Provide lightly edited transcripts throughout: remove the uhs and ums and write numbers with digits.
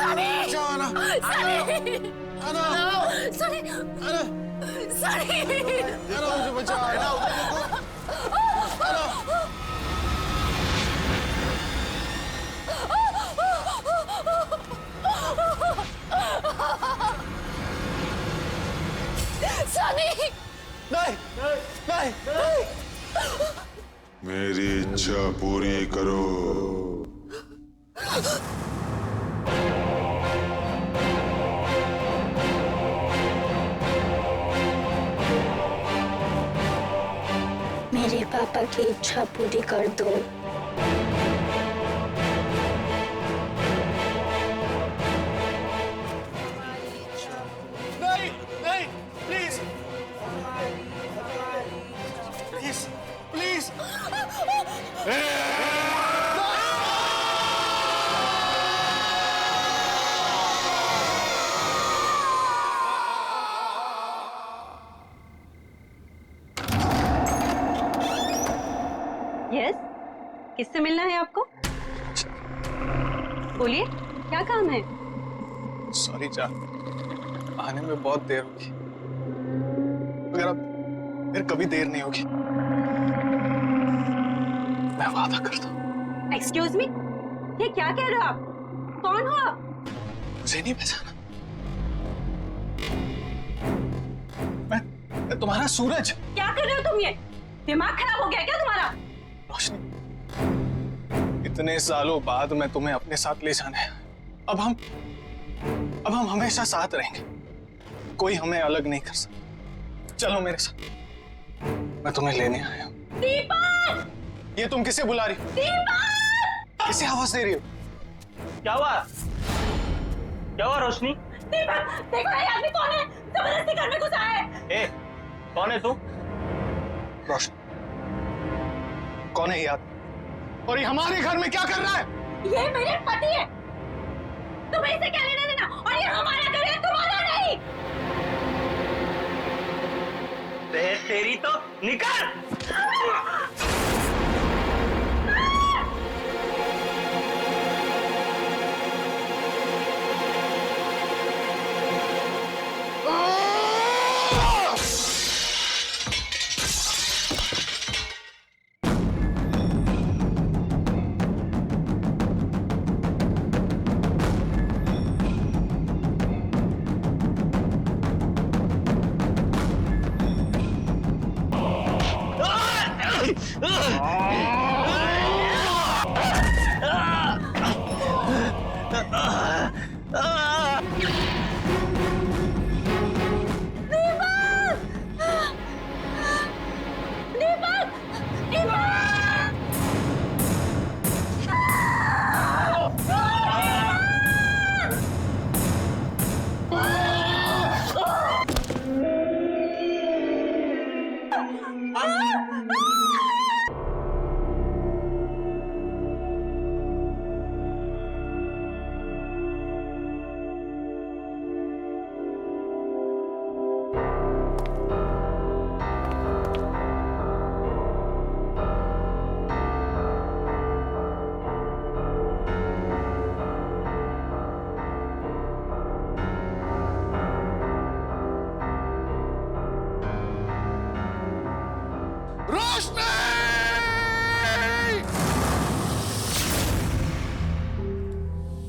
सनी! बचाओ आना! सनी! आना! सनी! आना! सनी! आना मुझे बचाओ! आना उधर देखो! आना! सनी! नहीं! नहीं! नहीं! मेरी इच्छा पूरी करो। मेरे पापा की इच्छा पूरी कर दो। नहीं! नहीं! प्लीज! प्लीज! प्लीज! यस, किससे मिलना है आपको? बोलिए, क्या काम है? सॉरी जान, आने में बहुत देर होगी, मगर अब फिर कभी देर नहीं होगी, मैं वादा करता हूँ। एक्सक्यूज मी, ये क्या कह रहे हो आप? कौन हो आप? मुझे नहीं पहचाना? मैं तुम्हारा सूरज। क्या कर रहे हो तुम ये? दिमाग खराब हो गया क्या तुम्हारा? रोशनी, इतने सालों बाद मैं तुम्हें अपने साथ ले जाना है। अब हम हमेशा साथ रहेंगे, कोई हमें अलग नहीं कर सकता। चलो मेरे साथ, मैं तुम्हें लेने आया हूँ। दीपक! ये तुम किसे बुला रही हो? दीपक! किसे आवाज दे रही हो? क्या हुआ? क्या हुआ रोशनी? दीपक, देखो ये आदमी कौन है? जबरदस्ती घर में घुसा है। ए, कौन है तू? रोशनी, कौन है ये आदमी? और ये हमारे घर में क्या कर रहा है? ये मेरे पति है, तुम्हें इसे क्या लेना देना? और ये हमारा घर है, तुम्हारा नहीं। तेरी तो निकल!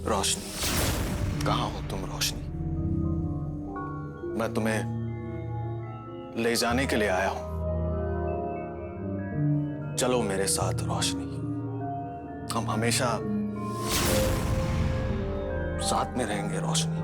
रोशनी, कहाँ हो तुम रोशनी? मैं तुम्हें ले जाने के लिए आया हूं। चलो मेरे साथ रोशनी, हम हमेशा साथ में रहेंगे रोशनी।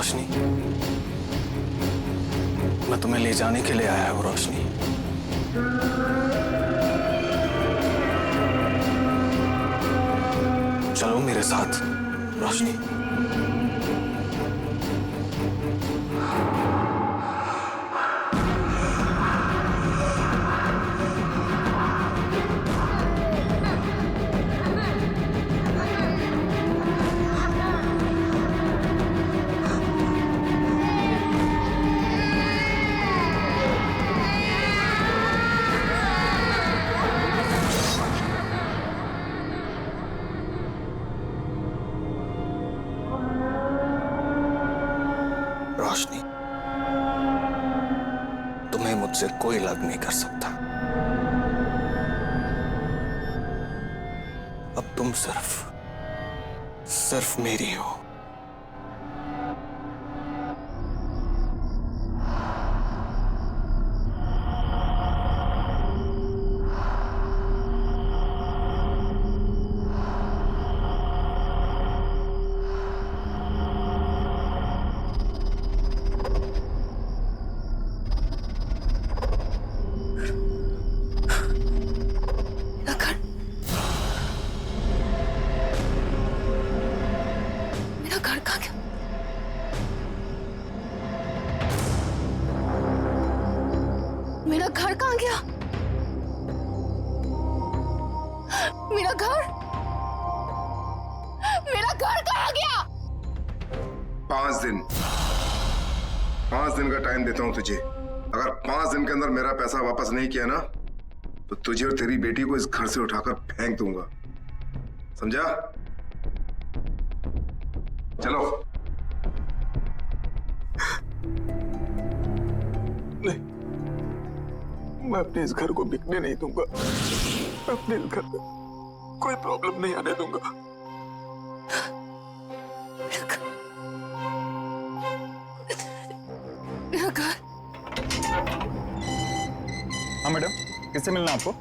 रोशनी, मैं तुम्हें ले जाने के लिए आया हूं रोशनी। चलो मेरे साथ रोशनी। रोशनी, तुम्हें मुझसे कोई अलग नहीं कर सकता। अब तुम सिर्फ मेरी हो। मेरा घर कहाँ गया? मेरा घर कहाँ गया? मेरा घर कहाँ गया? 5 दिन 5 दिन का टाइम देता हूं तुझे। अगर 5 दिन के अंदर मेरा पैसा वापस नहीं किया ना तो तुझे और तेरी बेटी को इस घर से उठाकर फेंक दूंगा, समझा? चलो। नहीं, मैं अपने इस घर को बिकने नहीं दूंगा। मैं अपने इस घर में कोई प्रॉब्लम नहीं आने दूंगा। मेरा घर। हाँ मैडम, किससे मिलना आपको?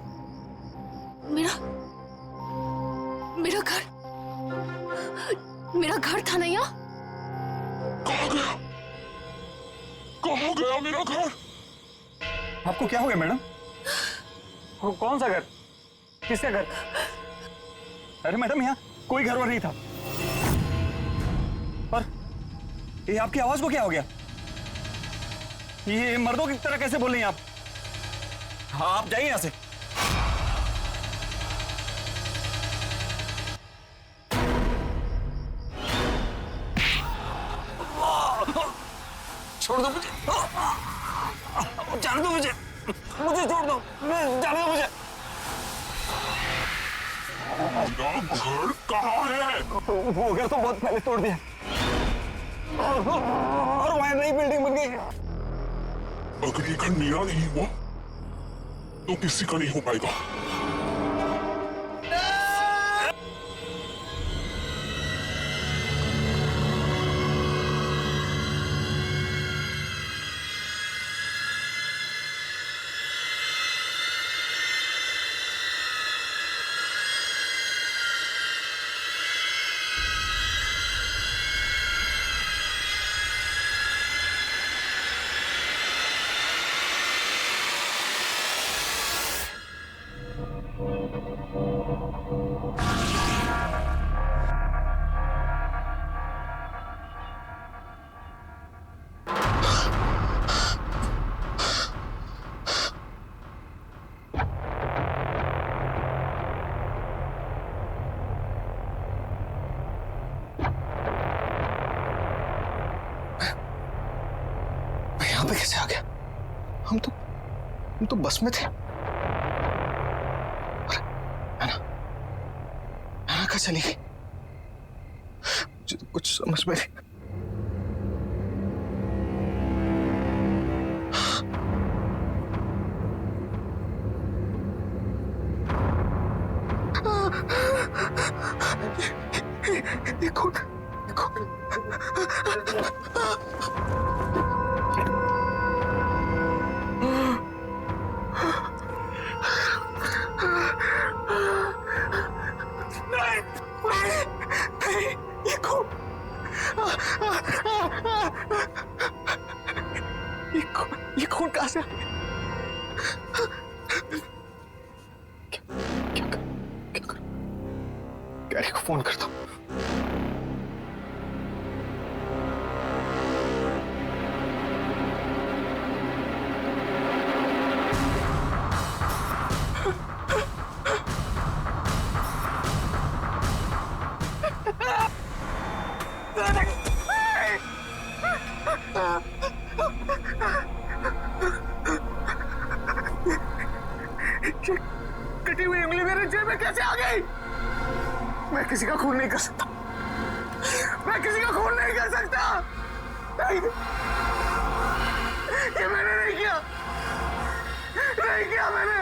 मेरा घर था ना यहाँ? कहाँ गया मेरा घर? आपको क्या हो गया मैडम? कौन सा घर? किसका घर? अरे मैडम, यहाँ कोई घर वर नहीं था। और ये आपकी आवाज को क्या हो गया? ये मर्दों की तरह कैसे बोल रही हैं आप? हाँ, आप जाइए यहाँ से। छोड़ दो मुझे, जाने दो मुझे छोड़ दो, जाने दो मुझे। घर कहाँ है? वो घर तो बहुत पहले तोड़ दिया और वहां नई बिल्डिंग बन गई। अगर ये घर मेरा नहीं हुआ तो किसी का नहीं हो पाएगा। यहाँ पे कैसे आ गया? हम तो बस में थे। अरे हैना कहाँ चली गई? मुझे तो कुछ समझ में नहीं। ये कौन? नहीं, ये कौन? गैरी को फोन करता हूँ। कटी हुई उंगली मेरे जेब में कैसे आ गई? मैं किसी का खून नहीं कर सकता। मैं किसी का खून नहीं कर सकता। नहीं, ये मैंने नहीं किया। नहीं किया मैंने।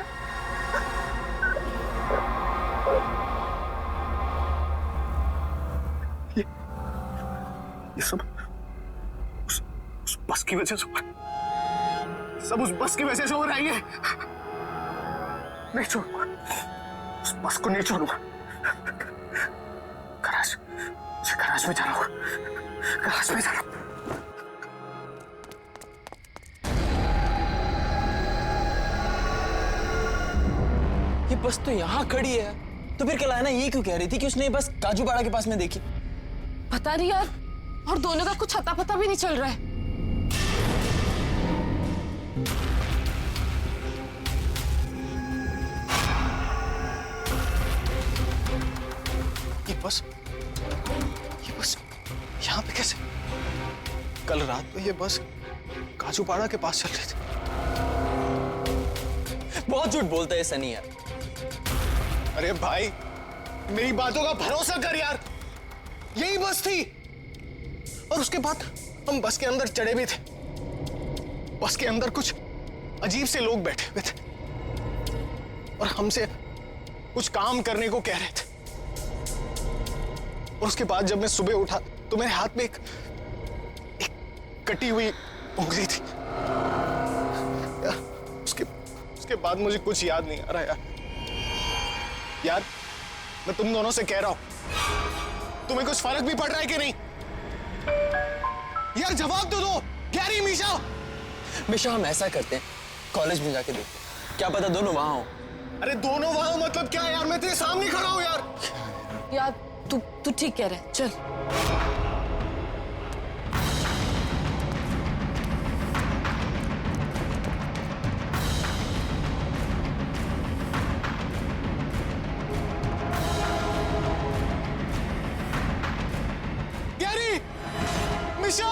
ये सब उस बस की वजह से हो रहा है। सब उस बस की वजह से हो रहा है। ये नहीं छोड़ूंगा। उस बस को नहीं छोड़ूंगा। गराज, मुझे गराज में जाना होगा। गराज में जाना। ये बस तो यहाँ खड़ी है, तो फिर कल आना ये क्यों कह रही थी कि उसने ये बस काजूपाड़ा के पास में देखी? पता नहीं यार, और दोनों का कुछ अता पता भी नहीं चल रहा है। ये बस यहाँ पे कैसे? कल रात को ये बस काजूपाड़ा के पास चल रही थी। बहुत झूठ बोलता है सनी यार। अरे भाई, मेरी बातों का भरोसा कर यार। यही बस थी। और उसके बाद हम बस के अंदर चढ़े भी थे। बस के अंदर कुछ अजीब से लोग बैठे हुए थे और हमसे कुछ काम करने को कह रहे थे। और उसके बाद जब मैं सुबह उठा तो मेरे हाथ में एक कटी हुई उंगली थी यार। उसके बाद मुझे कुछ याद नहीं आ रहा यार। मैं तुम दोनों से कह रहा हूं, तुम्हें कुछ फर्क भी पड़ रहा है कि नहीं? यार जवाब तो दो। गैरी, मीशा। मिशा, हम ऐसा करते हैं, कॉलेज में जाके देखते हैं, क्या पता दोनों वहां हो। अरे दोनों वहां मतलब क्या यार? मैं तेरे सामने खड़ा हूं यार। यार तू ठीक कह रहा है, चल। गैरी, मीशा।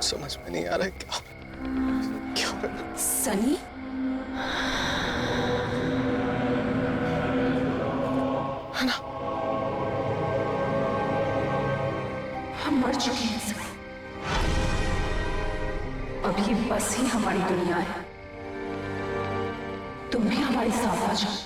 समझ में नहीं आ रहा है क्या हो रहा है? सनी, है ना? हम मर चुके हैं सर। अब ये बस ही हमारी दुनिया है। तुम भी हमारे साथ आ जाओ।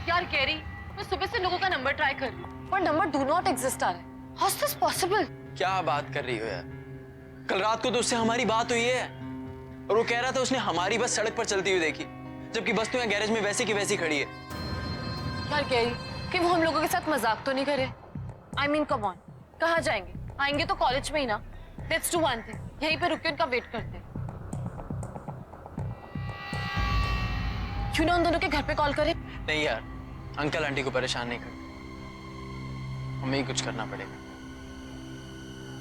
यार गैरी, मैं सुबह से लोगों का नंबर ट्राई कर रही हूँ, पर नंबर डू नॉट एग्जिस्ट आ रहा है। How is this possible? क्या बात कर रही हो यार? कल रात को तो उससे हमारी बात हुई है और वो कह रहा था उसने हमारी बस सड़क पर चलती हुई देखी, जबकि बस तो यहाँ गैरेज में वैसी की वैसी खड़ी है। यार गैरी, कि वो हम लोगों के साथ मजाक तो नहीं करे? आई मीन कम ऑन, कहाँ जाएंगे? आएंगे तो कॉलेज में ही ना। लेट्स डू वन थिंग, यहीं पे रुक के उनका वेट करते हैं। क्यों ना उन दोनों के घर पे कॉल करें? नहीं यार, अंकल आंटी को परेशान नहीं करते, हमें ही कुछ करना पड़ेगा।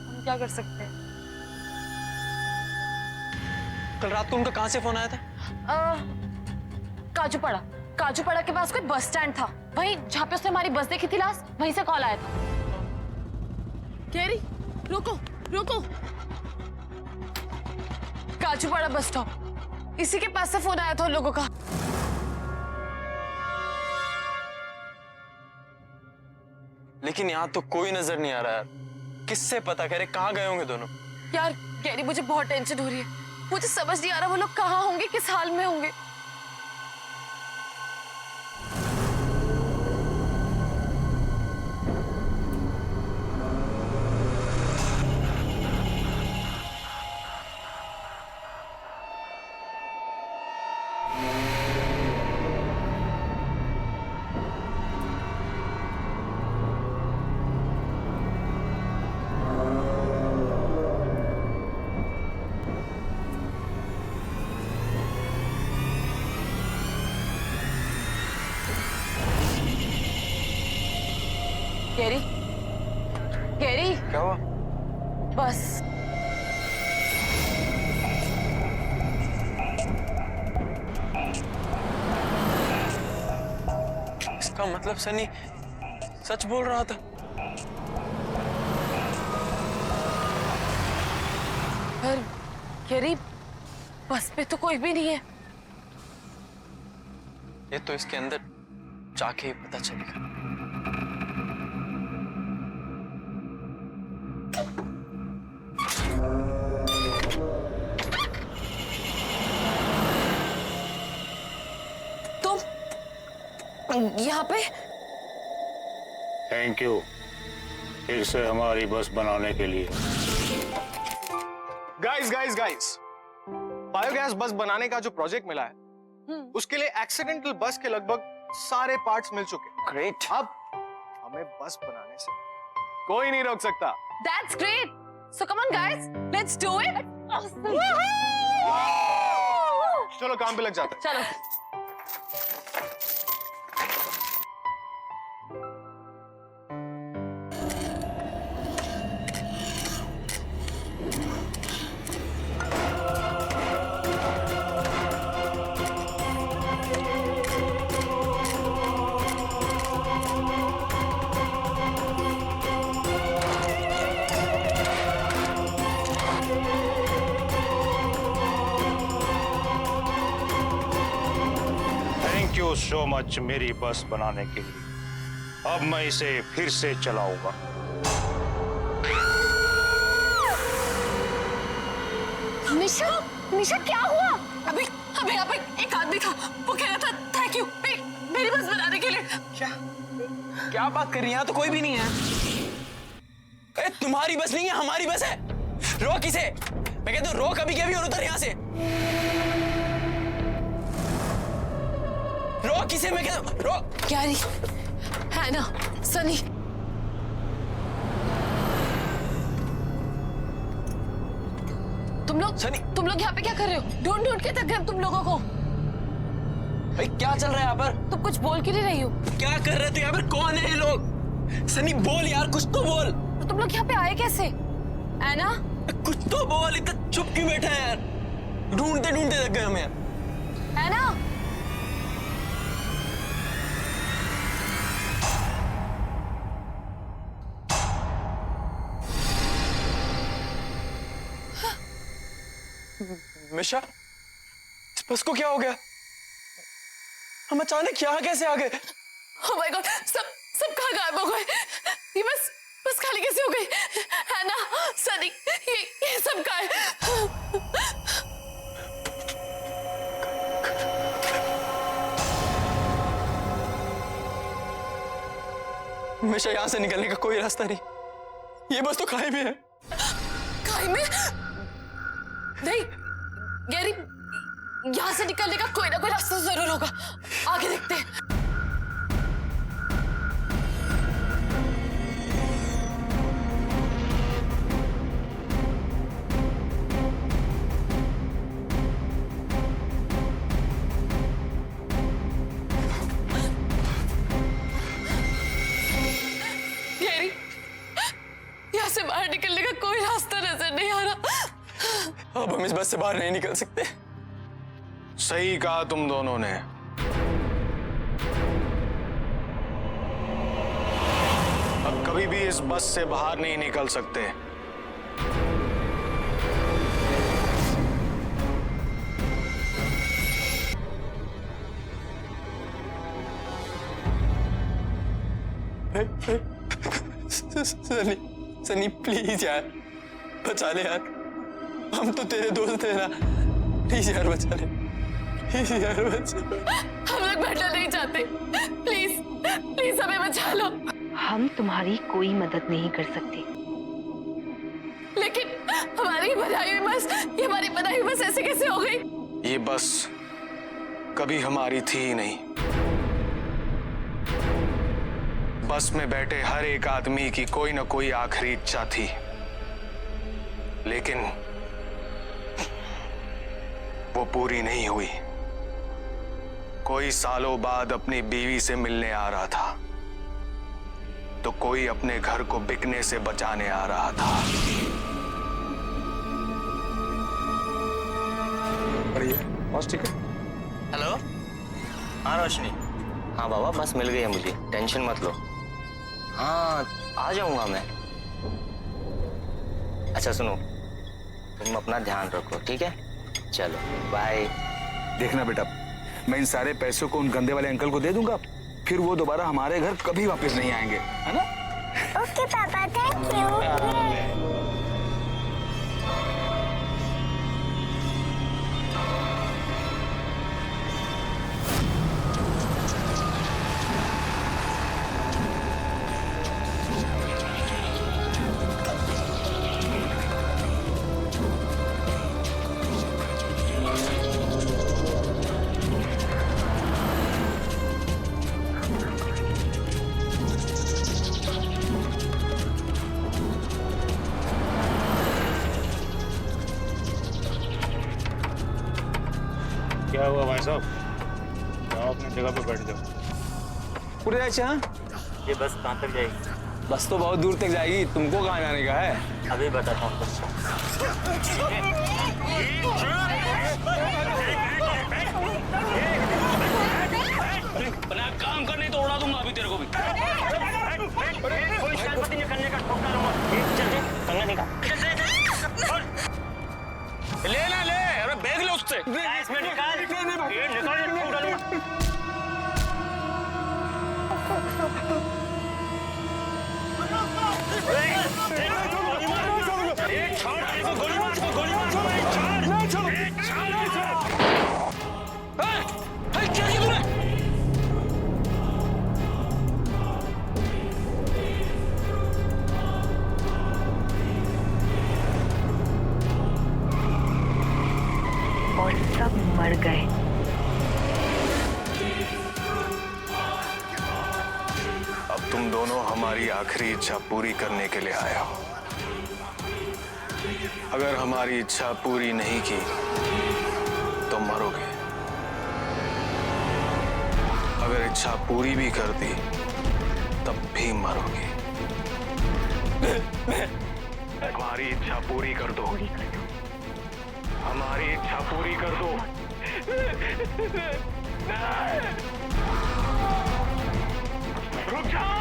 हम क्या कर सकते हैं? कल रात को उनका कहाँ से फोन आया था? काजूपाड़ा के पास कोई बस स्टैंड था, वहीं जहाँ पे उसने हमारी बस देखी थी लास्ट, वहीं से कॉल आया था। गैरी, रुको रुको। काजूपाड़ा बस स्टॉप, इसी के पास से फोन आया था उन लोगों का। लेकिन यहाँ तो कोई नजर नहीं आ रहा यार। किससे पता करे कहाँ गए होंगे दोनों? यार गैरी, मुझे बहुत टेंशन हो रही है। मुझे समझ नहीं आ रहा वो लोग कहाँ होंगे, किस हाल में होंगे। क्या हुआ? बस इसका मतलब सनी सच बोल रहा था। पर यारी बस पे तो कोई भी नहीं है। ये तो इसके अंदर जाके ही पता चलेगा। तुम यहाँ पे? थैंक यू फिर से हमारी बस बनाने के लिए। गाइस बायोगैस बस बनाने का जो प्रोजेक्ट मिला है उसके लिए एक्सीडेंटल बस के लगभग सारे पार्ट्स मिल चुके हैं। ग्रेट। अब हमें बस बनाने से कोई नहीं रोक सकता। That's great. So come on guys, let's do it. चलो काम पे लग जाते हैं। चलो। थैंक यू सो मच मेरी बस बनाने के लिए। अब मैं इसे फिर से चलाऊंगा। निशा, निशा क्या हुआ? अभी अभी यहाँ पे एक आदमी था, वो कह रहा था थैंक यू मेरी बस बनाने के लिए। क्या बात कर रही है? यहाँ तो कोई भी नहीं है। अरे तुम्हारी बस नहीं है, हमारी बस है। रोक इसे। मैं कहता हूँ रोक अभी के अभी और उतर यहाँ से। रोक इसे, मैं कहता हूँ रोक। क्यारी, हैना, सनी, सनी, तुम लोग यहाँ पे क्या कर रहे हो? ढूंढ के थक गए हम तुम लोगों को। भाई क्या चल रहा है यहाँ पर? तुम कुछ बोल क्यों नहीं रही हो? क्या कर रहे थे यहाँ पर? कौन है ये लोग? सनी बोल यार, कुछ तो बोल। तो तुम लोग यहाँ पे आए कैसे? हैना, कुछ तो बोल, इतना चुप क्यों बैठा है यार? ढूंढते ढूंढते थक गए हम यार। हैना, मिशा, इस बस को क्या हो गया? हम अचानक यहाँ कैसे आ गए? oh my God, सब कहाँ गायब हो गए? ये बस खाली कैसे हो गई? हैना, सनी, ये सब कहाँ है? मिशा, यहाँ से निकलने का कोई रास्ता नहीं। ये बस तो खाई में है। खाई में? नहीं, गैरी, यहाँ से निकलने का कोई ना कोई रास्ता जरूर होगा। आगे देखते हैं। गैरी, यहाँ से बाहर निकलने का कोई रास्ता नजर नहीं आ रहा। अब हम इस बस से बाहर नहीं निकल सकते। सही कहा तुम दोनों ने। अब कभी भी इस बस से बाहर नहीं निकल सकते। सनी, सनी प्लीज यार, बचा ले यार। हम तो तेरे दोस्त हैं ना। प्लीज यार बचा ले, प्लीज यार बचा। हम लोग बैठना नहीं चाहते। प्लीज प्लीज हमें बचा लो। हम तुम्हारी कोई मदद नहीं कर सकते। लेकिन हमारी बनाई हुई बस, ये हमारी बनाई हुई बस ऐसे कैसे हो गई? ये बस कभी हमारी थी ही नहीं। बस में बैठे हर एक आदमी की कोई ना कोई आखिरी इच्छा थी, लेकिन वो पूरी नहीं हुई। कोई सालों बाद अपनी बीवी से मिलने आ रहा था, तो कोई अपने घर को बिकने से बचाने आ रहा था। बस ठीक है। हेलो। हाँ रोशनी। हाँ बाबा बस मिल गई है मुझे, टेंशन मत लो। हाँ आ जाऊंगा मैं। अच्छा सुनो, तुम अपना ध्यान रखो, ठीक है? चलो बाय। देखना बेटा, मैं इन सारे पैसों को उन गंदे वाले अंकल को दे दूंगा, फिर वो दोबारा हमारे घर कभी वापस नहीं आएंगे, है ना? ओके पापा, थैंक यू। क्या हुआ भाई साहब? जाओ अपनी जगह पे बैठ जाओ। पूरे अच्छा? ये बस कहाँ तक जाएगी? बस तो बहुत दूर तक जाएगी, तुमको कहाँ जाने का है? अभी बताता हूँ तुमको। बना काम कर, नहीं तो उड़ा दूंगा अभी तेरे को भी। कोई शरारत नहीं करने का, ठोक डालूंगा। चल दे, कंगा निकाल। ले ना ले, अरे बैग ले उससे। इसमें निकाल। ये निकाल, ठोक डालूंगा। और सब मर गए। अब तुम दोनों हमारी आखिरी इच्छा पूरी करने के लिए आए हो। अगर हमारी इच्छा पूरी नहीं की तो मरोगे। अगर इच्छा पूरी भी कर दी तब भी मरोगे। हमारी इच्छा पूरी कर दो। हमारी इच्छा पूरी कर दो। रुक जाओ।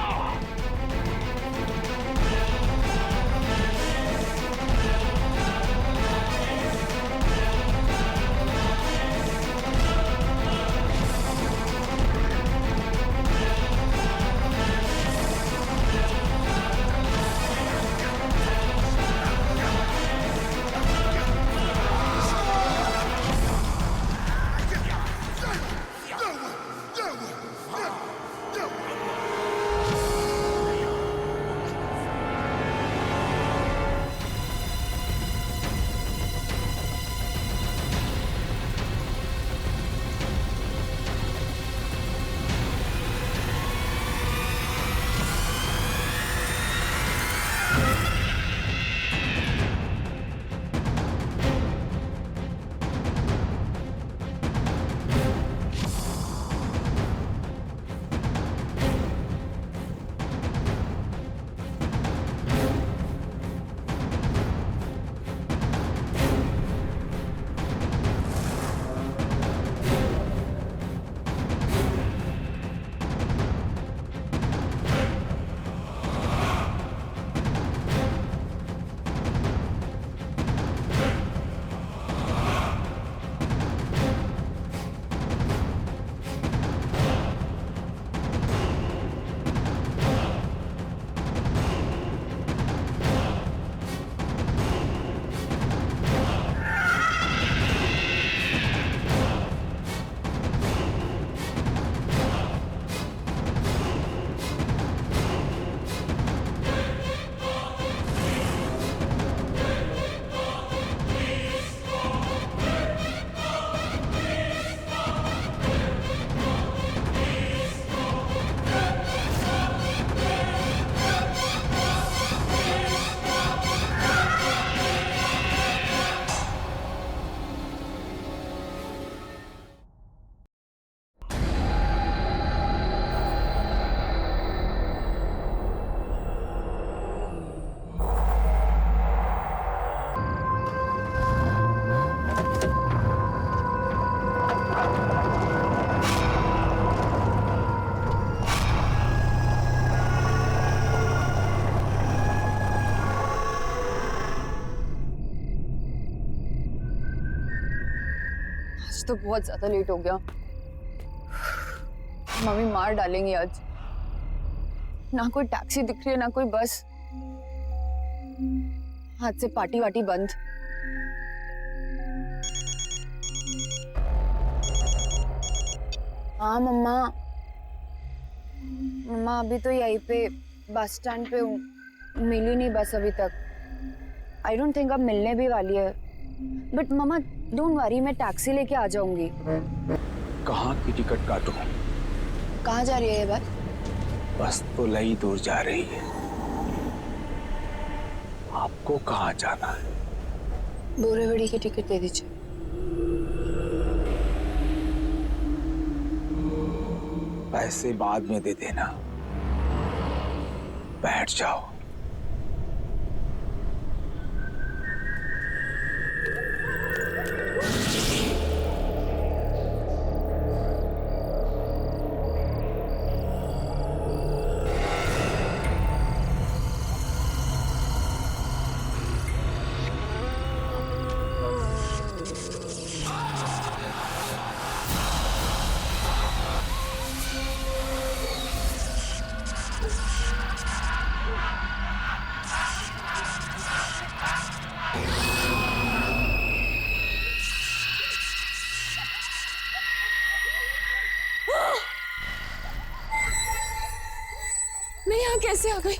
तो बहुत ज्यादा लेट हो गया। मम्मी मार डालेंगी आज। ना कोई टैक्सी दिख रही है ना कोई बस। आज से पार्टी वार्टी बंद। हाँ मम्मा, मम्मा अभी तो यहीं पे बस स्टैंड पे हूँ, मिली नहीं बस अभी तक। आई डोंट थिंक अब मिलने भी वाली है। बट मम्मा डोंट वरी, मैं टैक्सी लेके आ जाऊंगी। कहाँ की टिकट काटूं? कहाँ जा रही है ये बस? बस तो लई दूर जा रही है। आपको कहाँ जाना है? बोरेवड़ी की टिकट दे दीजिए। पैसे बाद में दे देना, बैठ जाओ। मैं यहाँ कैसे आ गई?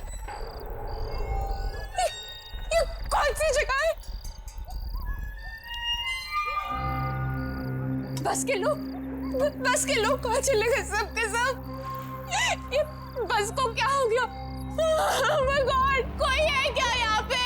ये कौन सी जगह है? बस के लोग कहाँ चले गए सब के सब? ये बस को क्या हो गया? Oh my God, कोई है क्या यहाँ पे?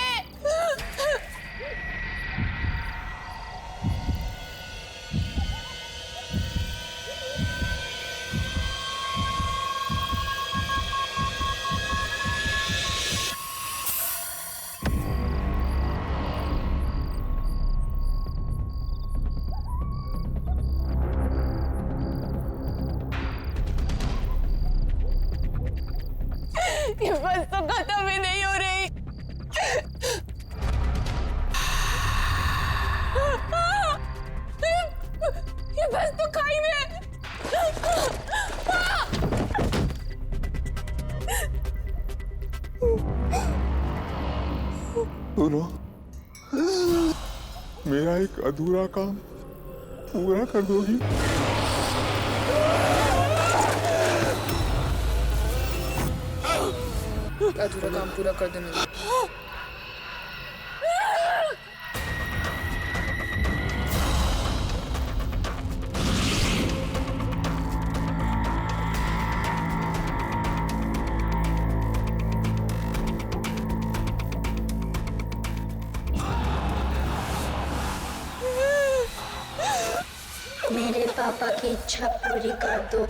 ये बस तो खत्म ही नहीं हो रही। ये बस तो खाई में। सुनो, मेरा एक अधूरा काम पूरा कर दोगी? अधूरा काम पूरा कर देने। मेरे पापा की इच्छा पूरी कर दो।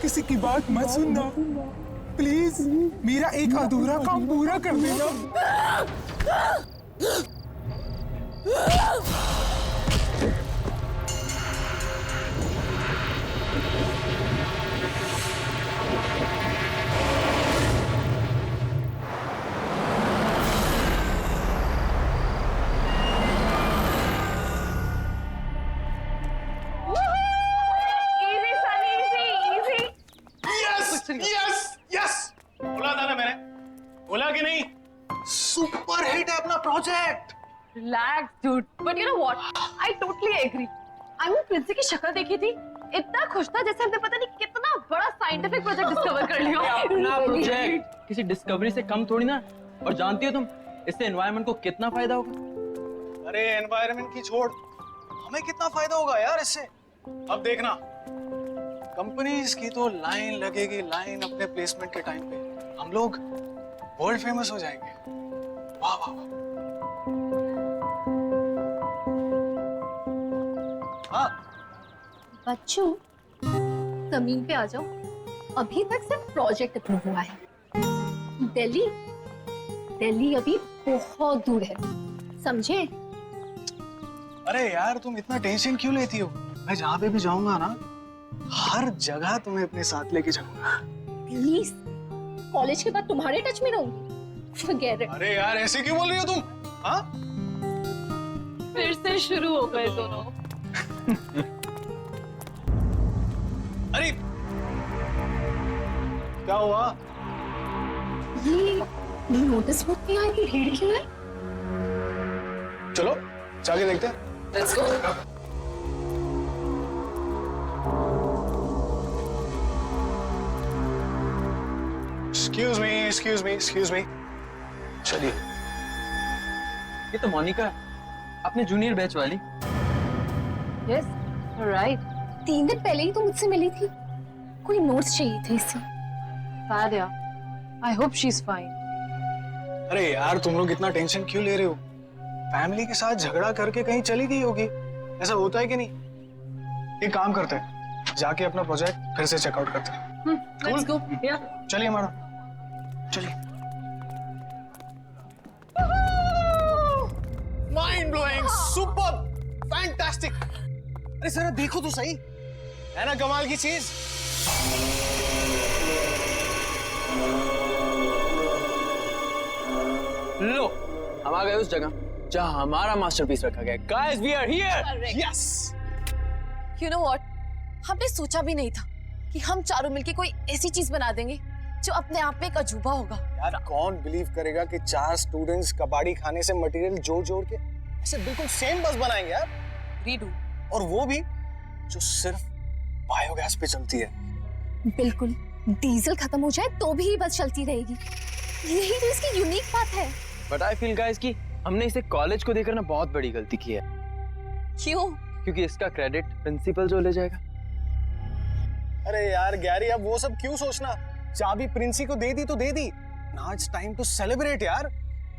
किसी की बात मत सुनना प्लीज, मेरा एक अधूरा काम पूरा कर देना। बोला था ना मैंने, बोला कि नहीं? सुपर हिट है अपना project. Relax, dude. But you know what? I totally agree. I mean, Princy की शक्ल देखी थी, इतना खुश था जैसे हमने पता नहीं कितना बड़ा साइंटिफिक प्रोजेक्ट डिस्कवर कर लिया। अपना प्रोजेक्ट किसी डिस्कवरी से कम थोड़ी ना। और जानती हो तुम, इससे एनवायरनमेंट को कितना फायदा होगा? अरे एनवायरनमेंट की छोड़, हमें कितना फायदा होगा यार इससे। अब देखना, कंपनीज की तो लाइन लगेगी, लाइन अपने प्लेसमेंट के टाइम पे। हम लोग वर्ल्ड फेमस हो जाएंगे। वाह वाह वाह। हाँ बच्चों, जमीन पे आ जाओ। अभी तक सिर्फ प्रोजेक्ट अप्रूव हुआ है। दिल्ली अभी बहुत दूर है, समझे? अरे यार, तुम इतना टेंशन क्यों लेती हो? मैं जहाँ पे भी जाऊंगा ना, हर जगह तुम्हें अपने साथ लेके जाऊंगा। प्लीज, कॉलेज के बाद तुम्हारे टच में रहूंगी। Forget it. अरे यार ऐसे क्यों बोल रही हो तुम? हाँ? फिर से शुरू हो गए दोनों। अरे क्या हुआ? ये नोटिस बुक में आई भीड़ क्यों है? चलो जाके देखते हैं। Let's go. Excuse me. चलिए। ये तो मोनिका अपने जूनियर बैच वाली। Yes, you're right. 3 दिन पहले ही तो मुझसे मिली थी। कोई नोट्स चाहिए थे इससे। Sad यार. I hope she's fine. अरे यार तुम लोग इतना टेंशन क्यों ले रहे हो? फैमिली के साथ झगड़ा करके कहीं चली गई होगी, ऐसा होता है कि नहीं? एक काम करते हैं, जाके अपना प्रोजेक्ट फिर से चेकआउट करते हैं। Let's go. Yeah. चलिए मैडम, चलिए। Mind blowing, super, fantastic. अरे सर देखो तो सही, है ना कमाल की चीज? लो हम आ गए उस जगह जहां हमारा मास्टरपीस रखा गया। Guys we are here. Yes. You know what? हमने सोचा भी नहीं था कि हम चारों मिलके कोई ऐसी चीज बना देंगे जो अपने आप में एक अजूबा होगा। यार कौन बिलीव करेगा कि 4 स्टूडेंट्स कबाड़ी खाने से मटेरियल जोड़ जोड़ के ऐसे बिल्कुल सेम बस बनाएंगे यार। रीडू। और वो भी जो सिर्फ बायोगैस पे चलती है। बिल्कुल, डीजल खत्म हो जाए तो भी बस चलती रहेगी। यही तो इसकी यूनिक बात है। बट आई फील गाइस कि हमने इसे कॉलेज को देकर ना बहुत बड़ी गलती की है। क्यों? क्योंकि इसका क्रेडिट प्रिंसिपल जो ले जाएगा। अरे यार गैरी अब वो सब क्यों सोचना, चाबी प्रिंसी को दे दी तो दे दी। Now it's time to celebrate यार।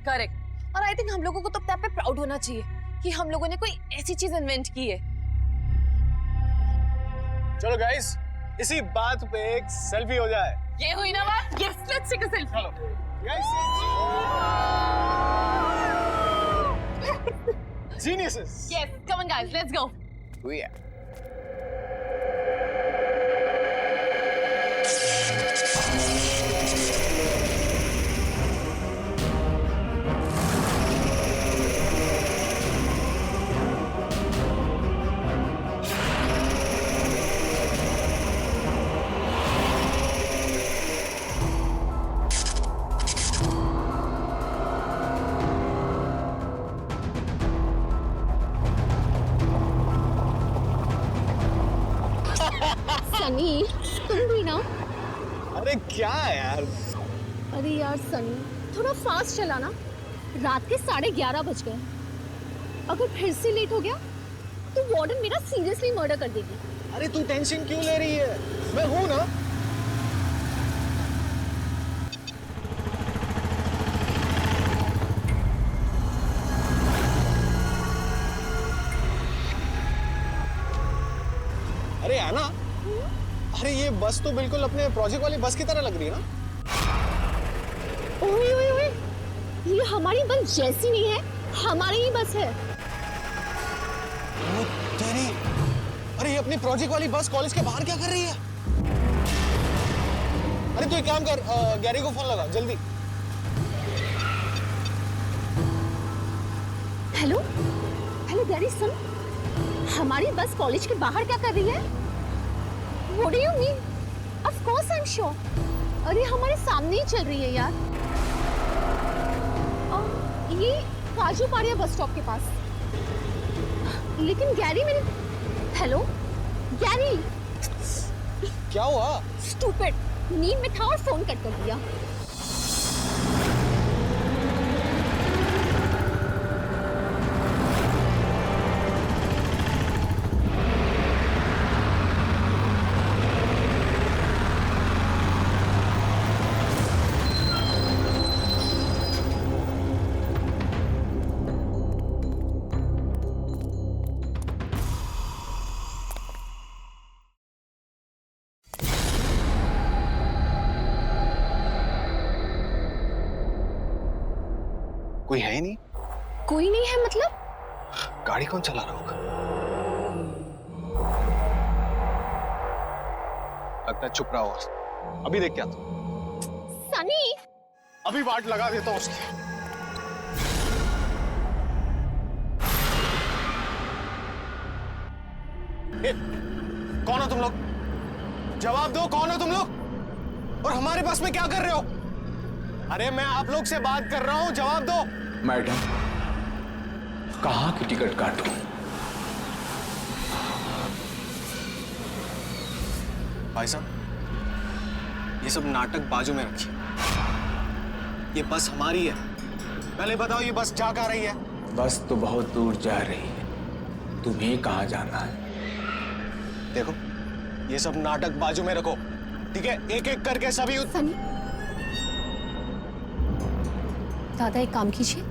करेक्ट। और आई थिंक हम लोगों को तो अपने आप पे प्राउड होना चाहिए कि हम लोगों ने कोई ऐसी चीज इन्वेंट की है। चलो गाइस इसी बात पे एक सेल्फी हो जाए। ये हुई ना बात? Yes, let's take a selfie. चलो guys. Geniuses. Yes, come on guys, let's go. Yeah. Sunny, तुम भी ना? अरे क्या यार? अरे यार सनी, थोड़ा फास्ट चलाना। रात के 11:30 बज गए। अगर फिर से लेट हो गया तो वार्डन मेरा सीरियसली मर्डर कर देगी। अरे तू टेंशन क्यों ले रही है? मैं हूं ना। अरे आना, अरे ये बस तो बिल्कुल अपने प्रोजेक्ट वाली बस की तरह लग रही है ना? ओए ओए ओए, ये हमारी बस जैसी नहीं है, हमारी ही बस है। ओ तेरी, अरे ये अपनी प्रोजेक्ट वाली बस कॉलेज के बाहर क्या कर रही है? अरे तू एक काम कर, गैरी को फोन लगा जल्दी। हेलो हेलो गैरी सुन, हमारी बस कॉलेज के बाहर क्या कर रही है? What do you mean? Of course I'm sure. अरे हमारे सामने ही चल रही है यार। ये काजू पाड़िया बस स्टॉप के पास। लेकिन गैरी मैंने, हेलो गैरी। क्या हुआ? Stupid, नींद में था और फोन कट कर दिया। कोई है ही नहीं। कोई नहीं है मतलब? गाड़ी कौन चला रहा होगा? लगता है छुप रहा होगा। अभी देख क्या? सनी, अभी वाट लगा देता हूँ उसकी। कौन हो तुम लोग? जवाब दो, कौन हो तुम लोग? और हमारे बस में क्या कर रहे हो? अरे मैं आप लोग से बात कर रहा हूं, जवाब दो। मैडम, कहाँ की टिकट काटूं? भाई साहब, ये सब नाटक बाजू में रखिए। ये बस हमारी है। पहले बताओ, ये बस जा कहाँ रही है? बस तो बहुत दूर जा रही है, तुम्हें कहाँ जाना है? देखो, ये सब नाटक बाजू में रखो, ठीक है? एक एक करके सभी सनी, दादा एक काम कीजिए,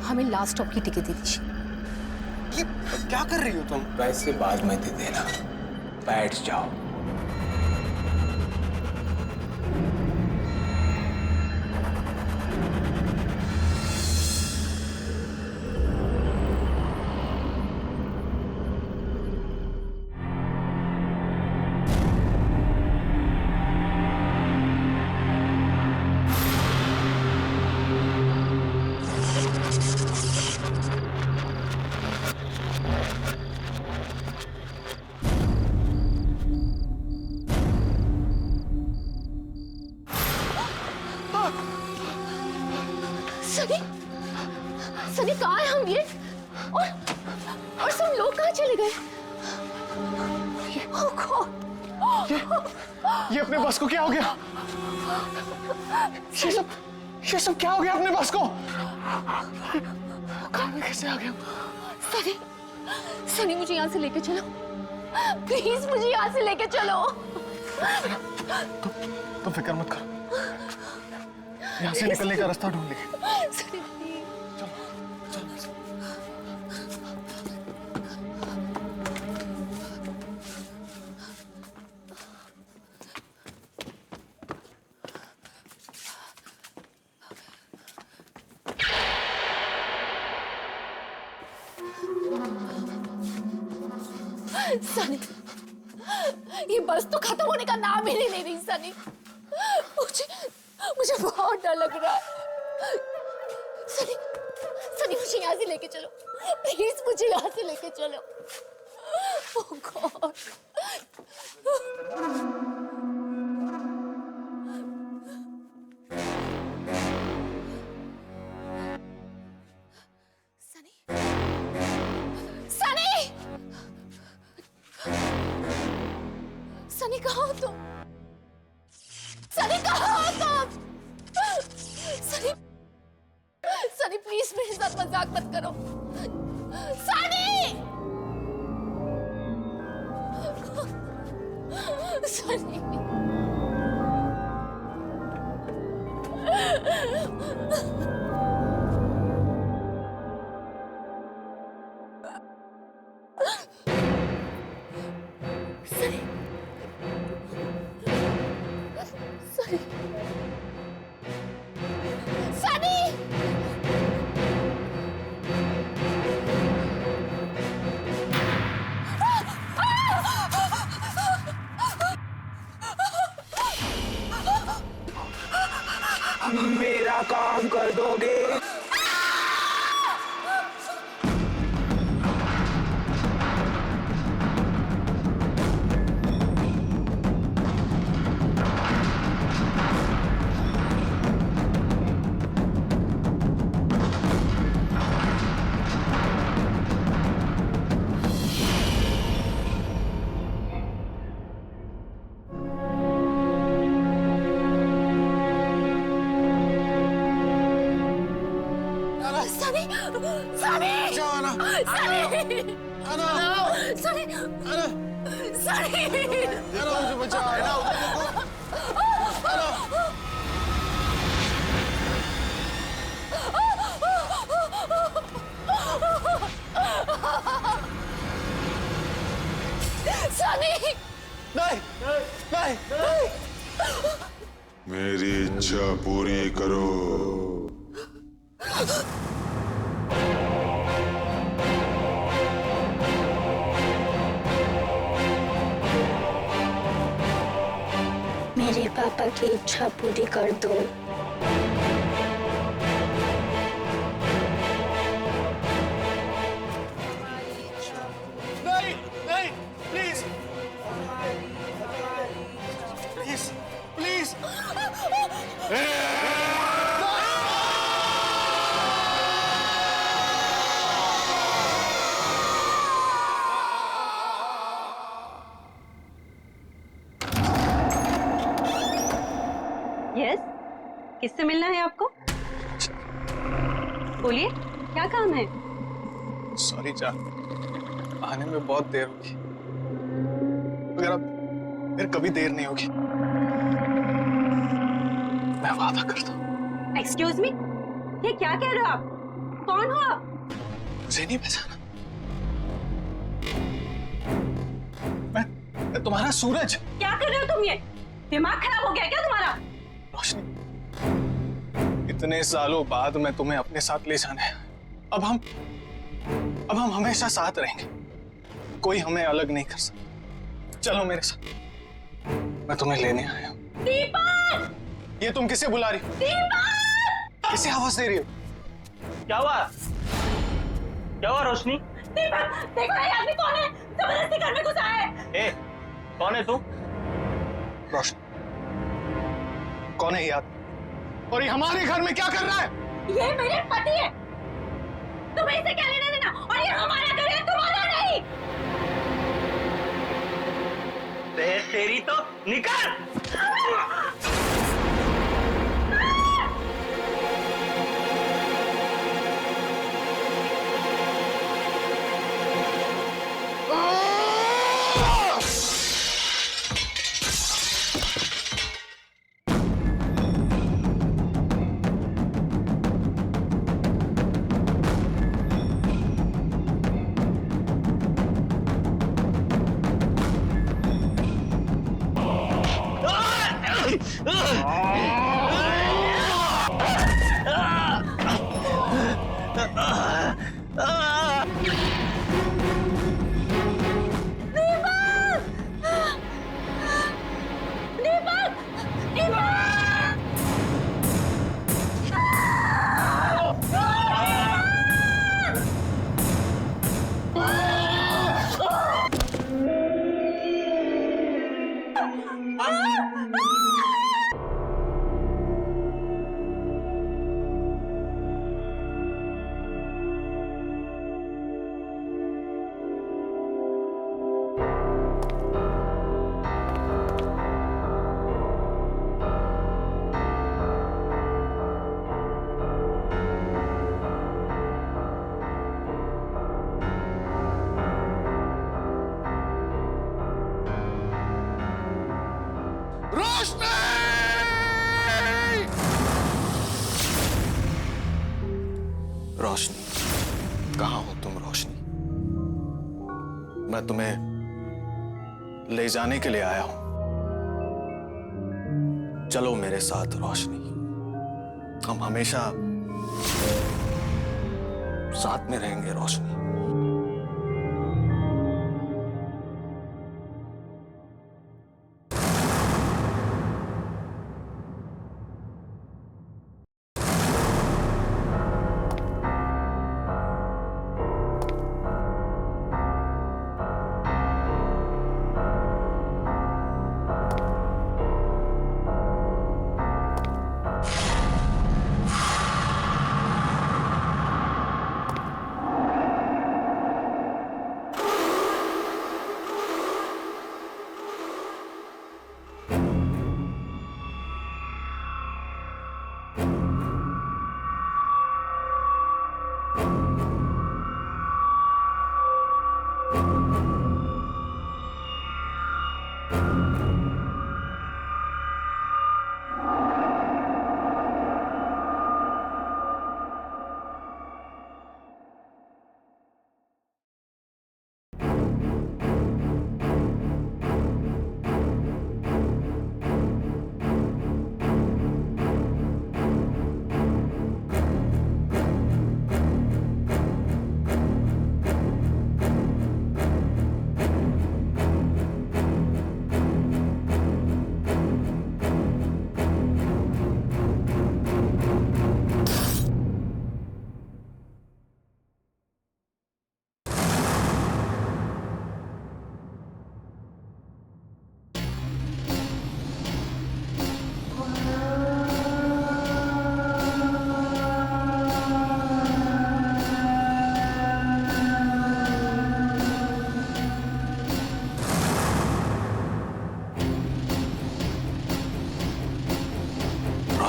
हमें लास्ट स्टॉप की टिकट दे दीजिए। ये क्या कर रही हो तुम? वैसे बाद में दे देना, बैठ जाओ। सनी, सनी कहाँ है हम ये? और सब लोग कहाँ चले गए? ये अपने बस को क्या हो गया? ये सब क्या हो गया अपने बस को? कार में कैसे आ गया? सनी, सनी मुझे यहाँ से लेके चलो, प्लीज मुझे यहाँ से लेके चलो। तुम फिक्र मत करो, यहाँ से निकलने का रास्ता ढूंढ लेंगे। सनी, ये बस तो खत्म होने का नाम ही नहीं ले रही। सनी, मुझे बहुत डर लग रहा है। सनी, सनी मुझे यहाँ से लेके चलो, प्लीज मुझे यहाँ से लेके चलो। ओह गॉड। सनी, सनी, सनी कहाँ हो तुम? सनी कहाँ हो तुम? सनी, सनी प्लीज मेरे साथ मजाक मत करो। सनी, सनी, सनी, सनी, मेरा काम कर दोगे? मेरी इच्छा पूरी करो। मेरे पापा की इच्छा पूरी कर दो। यस, किससे मिलना है आपको? बोलिए, क्या काम है? सॉरी जान, आने में बहुत देर होगी, मगर अब फिर कभी देर नहीं होगी, मैं वादा करता हूँ। एक्सक्यूज मी, ये क्या कह रहे हो आप? कौन हो आप? मुझे नहीं पहचाना? मैं तुम्हारा सूरज। क्या कर रहे हो तुम? ये दिमाग खराब हो गया क्या तुम्हारा? रोशनी, इतने सालों बाद मैं तुम्हें अपने साथ ले जाना है। अब हम हमेशा साथ रहेंगे, कोई हमें अलग नहीं कर सकता। चलो मेरे साथ, मैं तुम्हें लेने आया हूँ। दीपक! ये तुम किसे बुला रही हो? दीपक! किसे आवाज दे रही हो? क्या हुआ? क्या हुआ रोशनी? दीपक, देखो ये आदमी कौन है? जबरदस्ती घर में घुसा है। ए, कौन है तू? रोशनी, कौन है ये आदमी? और ये हमारे घर में क्या कर रहा है? ये मेरे पति है। तुम्हें इसे क्या लेना देना? और ये हमारा घर है, तुम्हारा नहीं। तेरी तो निकल! रोशनी, कहाँ हो तुम रोशनी? मैं तुम्हें ले जाने के लिए आया हूं। चलो मेरे साथ रोशनी, हम हमेशा साथ में रहेंगे रोशनी।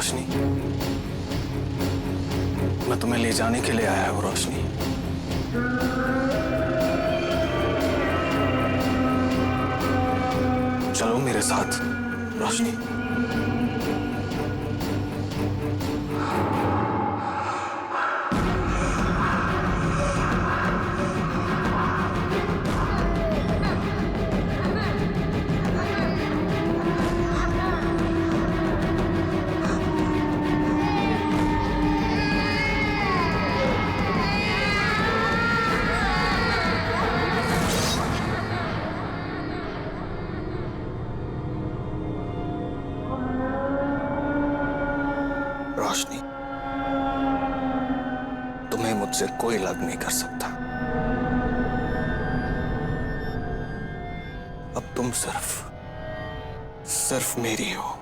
रोशनी, मैं तुम्हें ले जाने के लिए आया हूँ रोशनी। चलो मेरे साथ रोशनी। रोशनी, तुम्हें मुझसे कोई अलग नहीं कर सकता। अब तुम सिर्फ मेरी हो।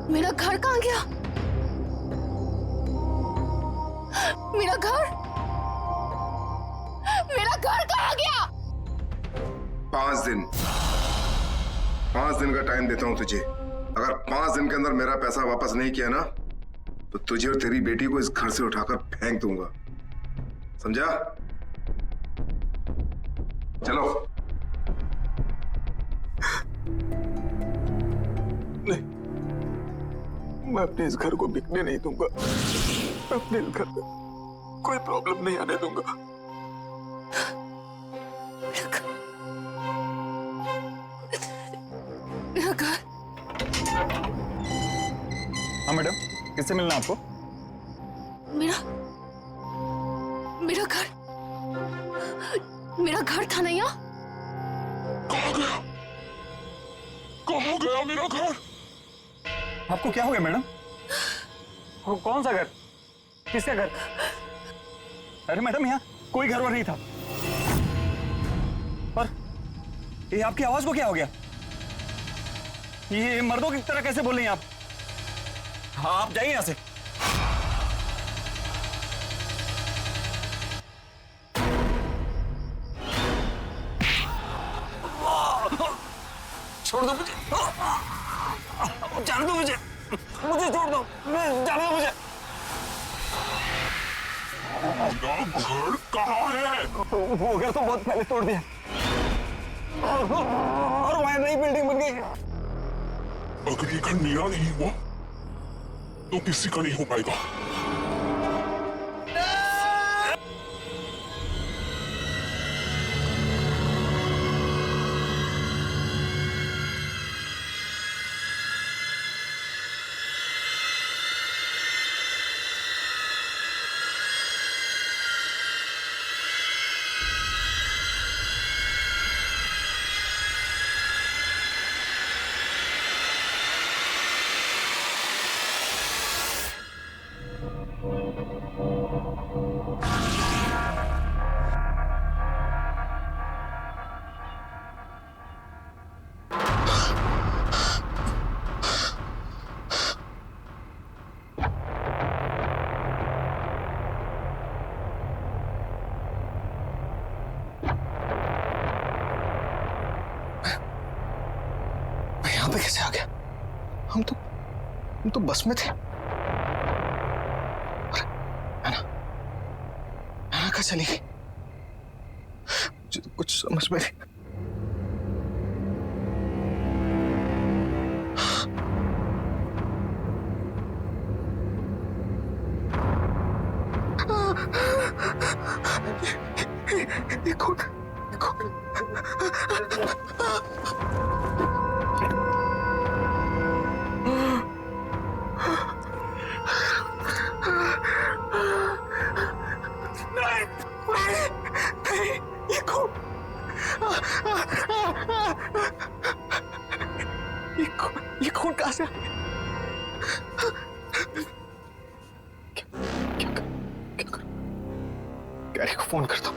मेरा घर कहाँ गया? मेरा घर कहाँ गया? 5 दिन 5 दिन का टाइम देता हूं तुझे। अगर 5 दिन के अंदर मेरा पैसा वापस नहीं किया ना तो तुझे और तेरी बेटी को इस घर से उठाकर फेंक दूंगा, समझा? चलो। नहीं, मैं अपने इस घर को बिकने नहीं दूंगा। मैं अपने इस घर में कोई प्रॉब्लम नहीं आने दूंगा। मेरा घर। हाँ मैडम, किससे मिलना आपको? मेरा घर था ना यहाँ? कहाँ गया मेरा घर? आपको क्या हो गया मैडम? कौन सा घर? किसका घर? अरे मैडम, यहाँ कोई घर वर नहीं था। और ये आपकी आवाज को क्या हो गया? ये मर्दों की तरह कैसे बोल रही हैं आप? हाँ, आप जाइए यहाँ से। छोड़ दो मुझे, जाने दो मुझे छोड़ दो, जाने दो मुझे। घर कहाँ है? वो घर तो बहुत पहले तोड़ दिया और वहां नई बिल्डिंग बन गई। अगर ये घर मेरा नहीं हुआ तो किसी का नहीं हो पाएगा। यहाँ पे कैसे आ गया? हम तो बस में थे। अरे मैना कहाँ चली गई? मुझे तो कुछ समझ में नहीं। ये कौन? ये खून कहां से आ गया? क्या कर गैरी को फोन करता हूं।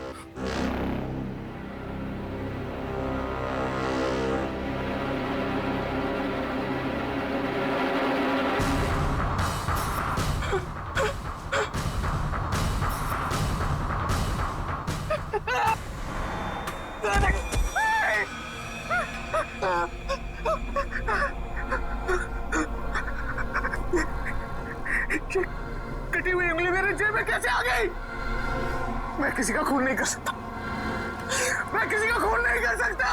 कटी हुई उंगली मेरे जेब में कैसे आ गई? मैं किसी का खून नहीं कर सकता, मैं किसी का खून नहीं कर सकता।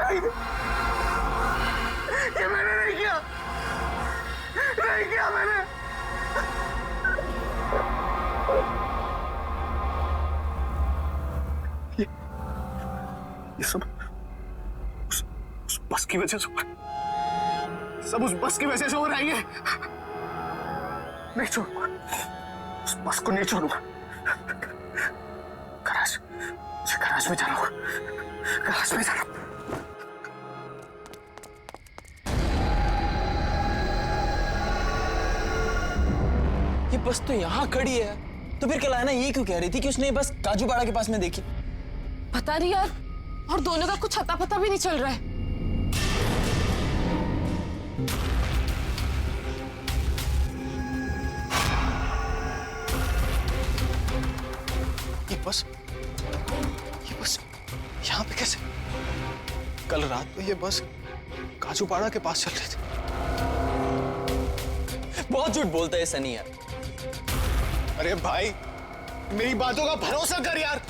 नहीं, ये मैंने नहीं किया, नहीं किया मैंने। ये सब उस बस की वजह से हो रहा है, सब उस बस की वजह से हो रहा है। ये नहीं छोड़ूंगा, उस बस को नहीं छोड़ूंगा। गराज, मुझे गराज में जाना होगा, गराज में जाना। ये बस तो यहाँ खड़ी है, तो फिर कल आना ये क्यों कह रही थी कि उसने ये बस काजूपाड़ा के पास में देखी? पता नहीं यार, और दोनों का कुछ अता पता भी नहीं चल रहा है। ये बस यहाँ पे कैसे? कल रात को ये बस काजूपाड़ा के पास चल रही थी। बहुत झूठ बोलता है सनी यार। अरे भाई, मेरी बातों का भरोसा कर यार,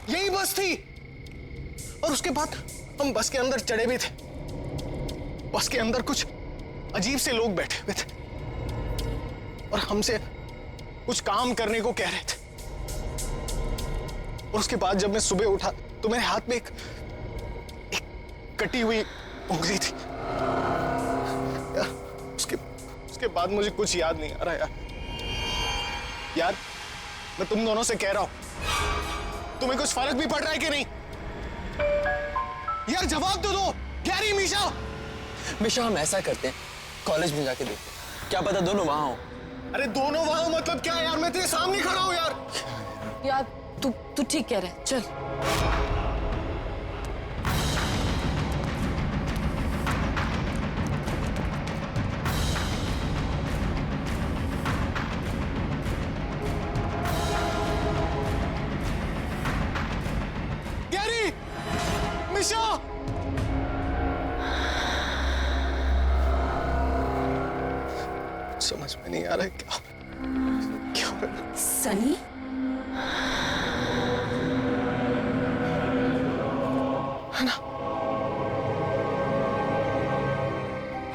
यही बस थी। और उसके बाद हम बस के अंदर चढ़े भी थे। बस के अंदर कुछ अजीब से लोग बैठे हुए थे और हमसे कुछ काम करने को कह रहे थे। और उसके बाद जब मैं सुबह उठा तो मेरे हाथ में एक कटी हुई उंगली थी यार। उसके बाद मुझे कुछ याद नहीं आ रहा यार। मैं तुम दोनों से कह रहा हूं, तुम्हें कुछ फर्क भी पड़ रहा है कि नहीं? यार जवाब तो दो। गैरी, मीशा। मीशा, हम ऐसा करते हैं, कॉलेज में जाके देखते हैं, क्या पता दोनों वहां हो। अरे दोनों वहां मतलब क्या यार? मैं तेरे सामने खड़ा हूं यार। यार तू ठीक कह रहा है, चल। गैरी, मीशा। समझ में नहीं आ रहा है क्या हो रहा है। सनी, है ना?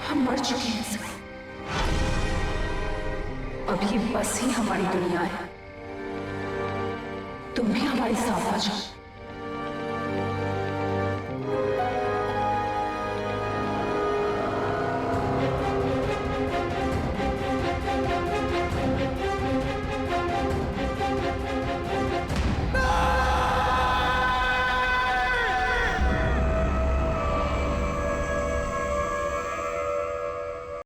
हम मर चुके हैं सनी। अब ये बस ही हमारी दुनिया है। तुम भी हमारे साथ आ जाओ।